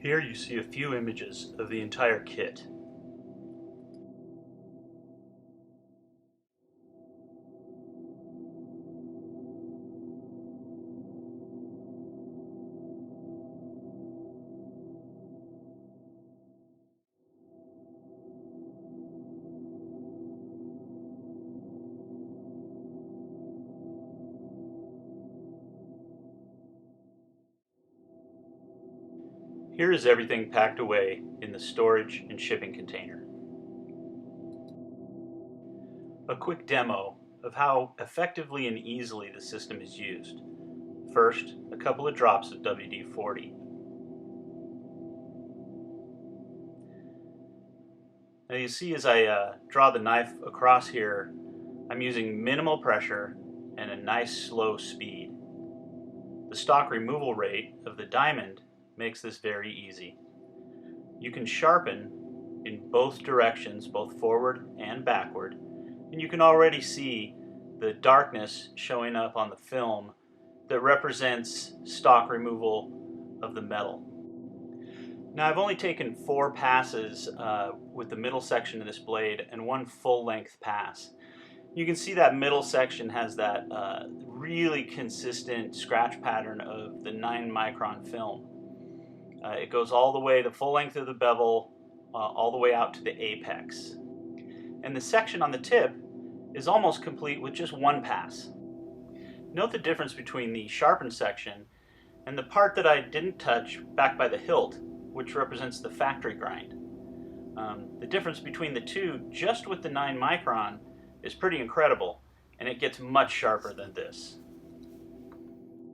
Here you see a few images of the entire kit. Here is everything packed away in the storage and shipping container. A quick demo of how effectively and easily the system is used. First, a couple of drops of WD-40. Now you see as I draw the knife across here, I'm using minimal pressure and a nice slow speed. The stock removal rate of the diamond makes this very easy. You can sharpen in both directions, both forward and backward, and you can already see the darkness showing up on the film that represents stock removal of the metal. Now I've only taken 4 passes with the middle section of this blade and 1 full-length pass. You can see that middle section has that really consistent scratch pattern of the 9-micron film. It goes all the way, the full length of the bevel, all the way out to the apex. And the section on the tip is almost complete with just 1 pass. Note the difference between the sharpened section and the part that I didn't touch back by the hilt, which represents the factory grind. The difference between the two, just with the 9-micron, is pretty incredible, and it gets much sharper than this.